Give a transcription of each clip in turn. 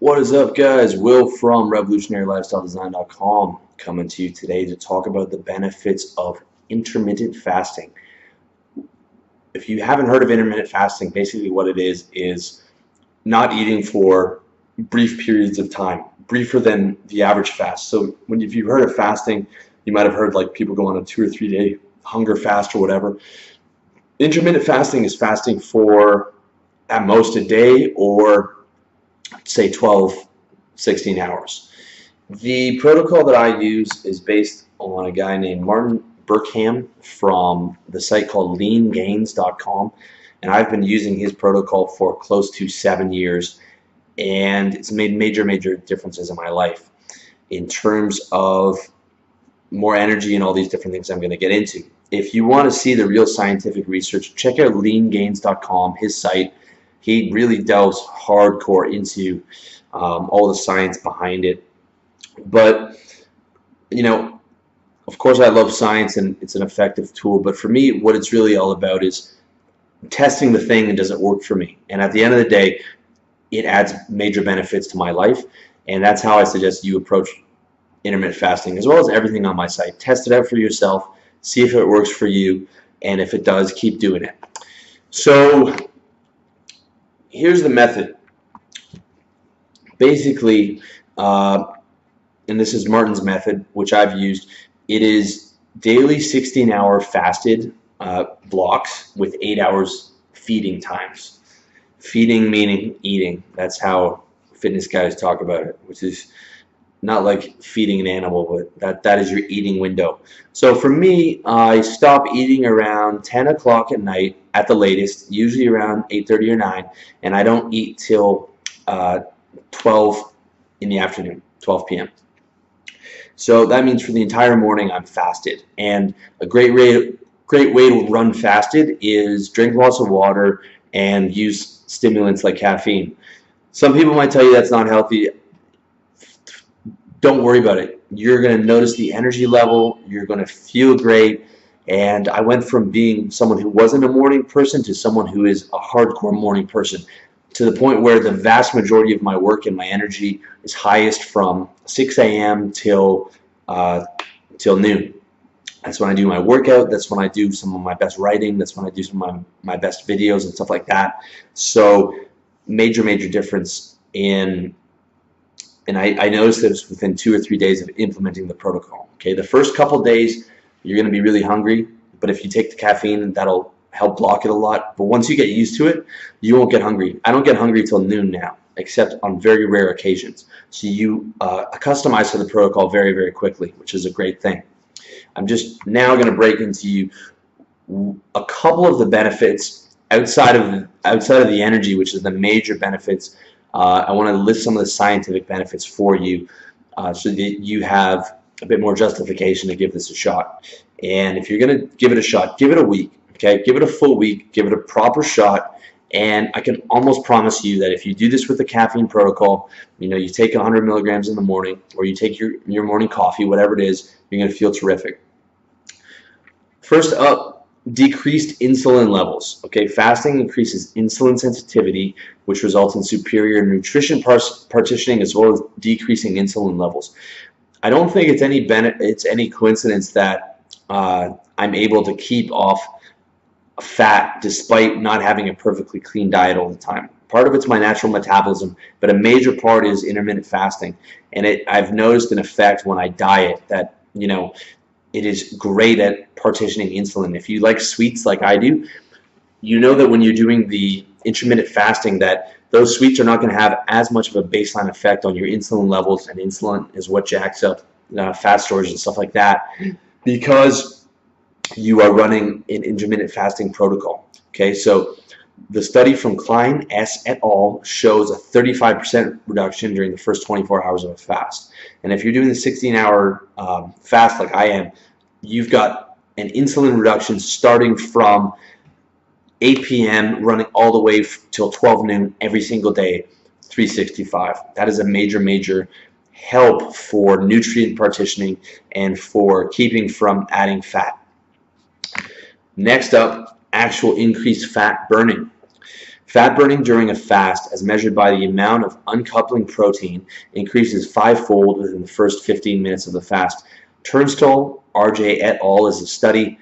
What is up, guys? Will from RevolutionaryLifestyleDesign.com coming to you today to talk about the benefits of intermittent fasting. If you haven't heard of intermittent fasting, basically what it is not eating for brief periods of time, briefer than the average fast. So if you've heard of fasting, you might have heard like people go on a 2 or 3 day hunger fast or whatever. Intermittent fasting is fasting for at most a day or say 12, 16 hours. The protocol that I use is based on a guy named Martin Burkham from the site called leangains.com, and I've been using his protocol for close to 7 years, and it's made major differences in my life in terms of more energy and all these different things I'm going to get into. If you want to see the real scientific research, check out leangains.com, his site. He really delves hardcore into all the science behind it. But, of course I love science and it's an effective tool. But for me, what it's really all about is testing the thing and does it work for me? And at the end of the day, it adds major benefits to my life. And that's how I suggest you approach intermittent fasting, as well as everything on my site. Test it out for yourself, see if it works for you, and if it does, keep doing it. So here's the method. Basically, and this is Martin's method, which I've used. It is daily 16-hour fasted blocks with 8 hours feeding times. Feeding meaning eating. That's how fitness guys talk about it, which is not like feeding an animal, but that is your eating window. So for me, I stop eating around 10 o'clock at night at the latest, usually around 8:30 or 9, and I don't eat till 12 in the afternoon, 12 p.m. So that means for the entire morning I'm fasted. And a great way to run fasted is drink lots of water and use stimulants like caffeine. Some people might tell you that's not healthy. Don't worry about it. You're going to notice the energy level. You're going to feel great. And I went from being someone who wasn't a morning person to someone who is a hardcore morning person, to the point where the vast majority of my work and my energy is highest from 6 a.m. till noon. That's when I do my workout. That's when I do some of my best writing. That's when I do some of my best videos and stuff like that. So major difference in. And I noticed this within 2 or 3 days of implementing the protocol. Okay, the first couple days you're going to be really hungry, but if you take the caffeine, that'll help block it a lot. But once you get used to it, you won't get hungry. I don't get hungry till noon now, except on very rare occasions. So you customize to the protocol very quickly, which is a great thing. I'm just now going to break into you a couple of the benefits outside of the energy, which is the major benefits. I want to list some of the scientific benefits for you so that you have a bit more justification to give this a shot. And if you're going to give it a shot, give it a week. Okay, give it a full week, give it a proper shot, and I can almost promise you that if you do this with the caffeine protocol, you take 100 milligrams in the morning, or you take your morning coffee, whatever it is, you're going to feel terrific. First up, decreased insulin levels. Okay, fasting increases insulin sensitivity, which results in superior nutrition partitioning as well as decreasing insulin levels. I don't think it's any coincidence that I'm able to keep off fat despite not having a perfectly clean diet all the time. Part of it's my natural metabolism, but a major part is intermittent fasting. And I've noticed an effect when I diet that, it is great at partitioning insulin. If you like sweets like I do, you know that when you're doing the intermittent fasting that those sweets are not going to have as much of a baseline effect on your insulin levels, and insulin is what jacks up fat storage and stuff like that, because you are running an intermittent fasting protocol. Okay, so the study from Klein S. et al. Shows a 35% reduction during the first 24 hours of a fast. And if you're doing the 16-hour fast like I am, you've got an insulin reduction starting from 8 p.m. running all the way till 12 noon every single day, 365. That is a major help for nutrient partitioning and for keeping from adding fat. Next up, actual increased fat burning. Fat burning during a fast, as measured by the amount of uncoupling protein, increases 5-fold within the first 15 minutes of the fast. Turnstile, RJ et al. Is a study.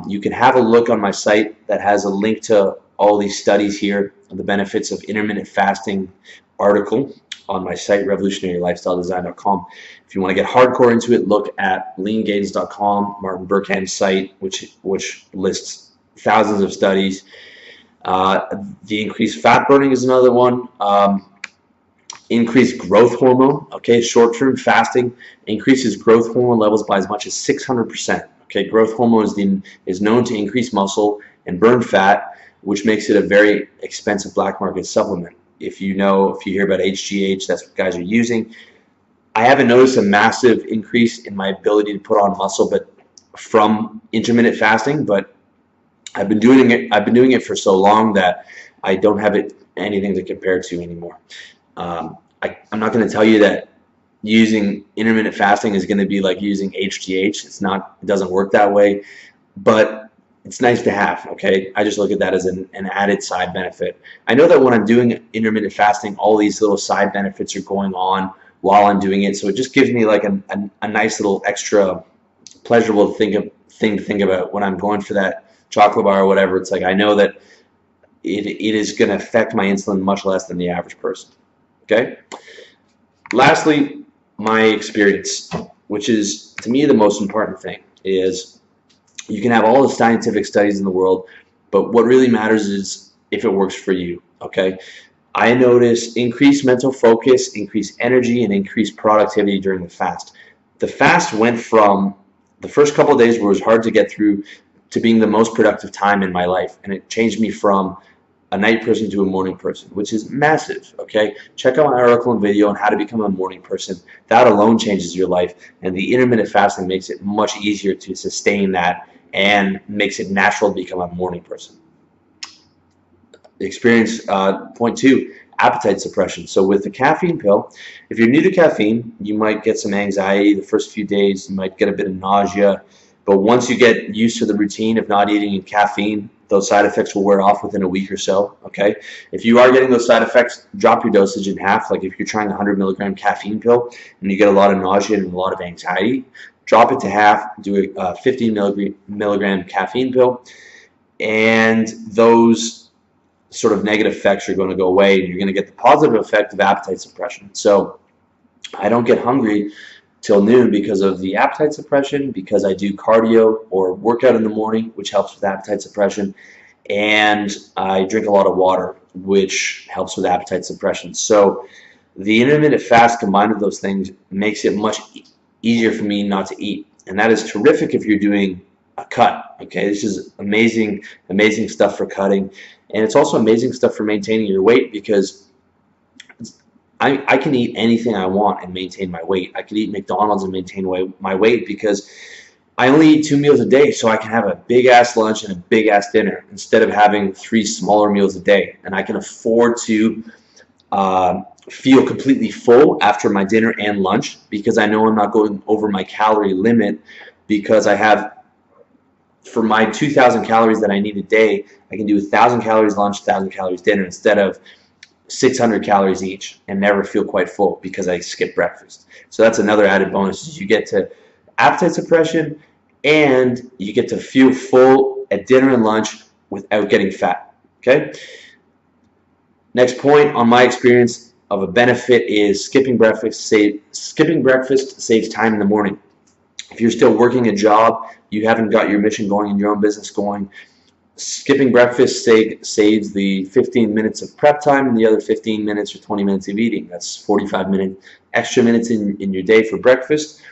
You can have a look on my site that has a link to all these studies here, the benefits of intermittent fasting article on my site, revolutionarylifestyledesign.com. If you want to get hardcore into it, look at leangains.com, Martin Burkheim's site, which lists thousands of studies. The increased fat burning is another one. Increased growth hormone. Okay, short-term fasting increases growth hormone levels by as much as 600%. Okay, growth hormone is known to increase muscle and burn fat, which makes it a very expensive black market supplement. If you hear about HGH, that's what guys are using. I haven't noticed a massive increase in my ability to put on muscle, but from intermittent fasting, but I've been doing it for so long that I don't have anything to compare to anymore. I'm not going to tell you that using intermittent fasting is going to be like using HGH. It's not. It doesn't work that way, but it's nice to have. Okay, I just look at that as an added side benefit. I know that when I'm doing intermittent fasting, all these little side benefits are going on while I'm doing it, so it just gives me like a nice little extra pleasurable thing to think about when I'm going for that chocolate bar or whatever. It's like I know that it is going to affect my insulin much less than the average person. Okay. Lastly, my experience, which is to me the most important thing, is you can have all the scientific studies in the world, but what really matters is if it works for you. Okay. I noticed increased mental focus, increased energy, and increased productivity during the fast. The fast went from the first couple of days where it was hard to get through to being the most productive time in my life, and it changed me from a night person to a morning person, which is massive. Okay, check out my article and video on how to become a morning person. That alone changes your life, and the intermittent fasting makes it much easier to sustain that and makes it natural to become a morning person. The experience, point 2, appetite suppression. So with the caffeine pill, if you're new to caffeine, you might get some anxiety the first few days. You might get a bit of nausea. But once you get used to the routine of not eating caffeine, those side effects will wear off within a week or so. Okay, if you are getting those side effects, drop your dosage in half. Like if you're trying a 100 milligram caffeine pill and you get a lot of nausea and a lot of anxiety, drop it to half. Do a 15 milligram caffeine pill, and those sort of negative effects are going to go away, and you're going to get the positive effect of appetite suppression. So I don't get hungry till noon because of the appetite suppression, because I do cardio or workout in the morning, which helps with appetite suppression, and I drink a lot of water, which helps with appetite suppression. So the intermittent fast combined with those things makes it much easier for me not to eat, and that is terrific if you're doing a cut. Okay, this is amazing stuff for cutting, and it's also amazing stuff for maintaining your weight, because I can eat anything I want and maintain my weight. I can eat McDonald's and maintain my weight because I only eat 2 meals a day, so I can have a big-ass lunch and a big-ass dinner instead of having 3 smaller meals a day. And I can afford to feel completely full after my dinner and lunch because I know I'm not going over my calorie limit, because I have, for my 2,000 calories that I need a day, I can do 1,000 calories lunch, 1,000 calories dinner instead of 600 calories each and never feel quite full because I skip breakfast. So that's another added bonus, is you get to appetite suppression and you get to feel full at dinner and lunch without getting fat. Okay. Next point on my experience of a benefit is skipping breakfast saves time in the morning. If you're still working a job, you haven't got your mission going and your own business going, skipping breakfast saves the 15 minutes of prep time and the other 15 minutes or 20 minutes of eating. That's 45 extra minutes in your day for breakfast.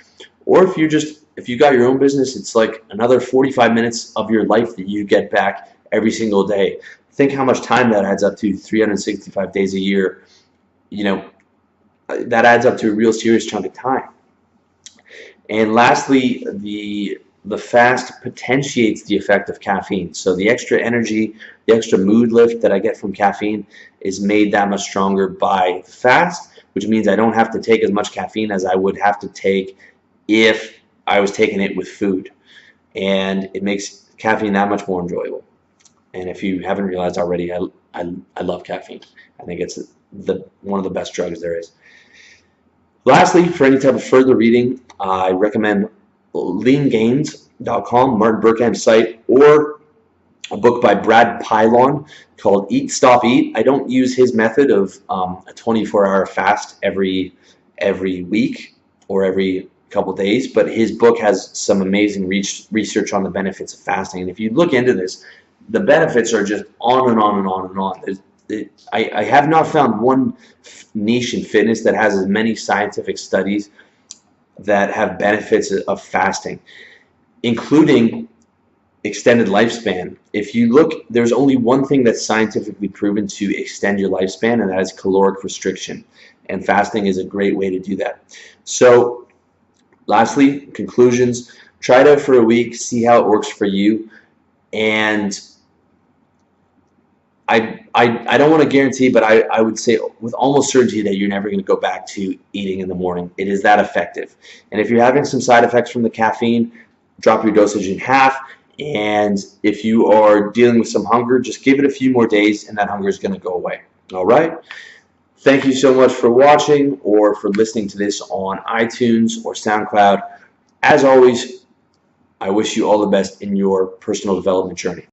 Or if you got your own business, it's like another 45 minutes of your life that you get back every single day. Think how much time that adds up to, 365 days a year. You know, that adds up to a real serious chunk of time. And lastly, the fast potentiates the effect of caffeine. So the extra energy, the extra mood lift that I get from caffeine is made that much stronger by the fast, which means I don't have to take as much caffeine as I would have to take if I was taking it with food. And it makes caffeine that much more enjoyable. And if you haven't realized already, I love caffeine. I think it's one of the best drugs there is. Lastly, for any type of further reading, I recommend leangains.com, Martin Berkheim's site, or a book by Brad Pylon called Eat, Stop, Eat. I don't use his method of a 24-hour fast every week or every couple days, but his book has some amazing research on the benefits of fasting. And if you look into this, the benefits are just on and on and on and on. I have not found one niche in fitness that has as many scientific studies that have benefits of fasting, including extended lifespan. If you look, there's only one thing that's scientifically proven to extend your lifespan, and that is caloric restriction. And fasting is a great way to do that. So lastly, conclusions, try it out for a week, see how it works for you. And I don't want to guarantee, but I would say with almost certainty that you're never going to go back to eating in the morning. It is that effective. And if you're having some side effects from the caffeine, drop your dosage in half. And if you are dealing with some hunger, just give it a few more days and that hunger is going to go away. All right? Thank you so much for watching or for listening to this on iTunes or SoundCloud. As always, I wish you all the best in your personal development journey.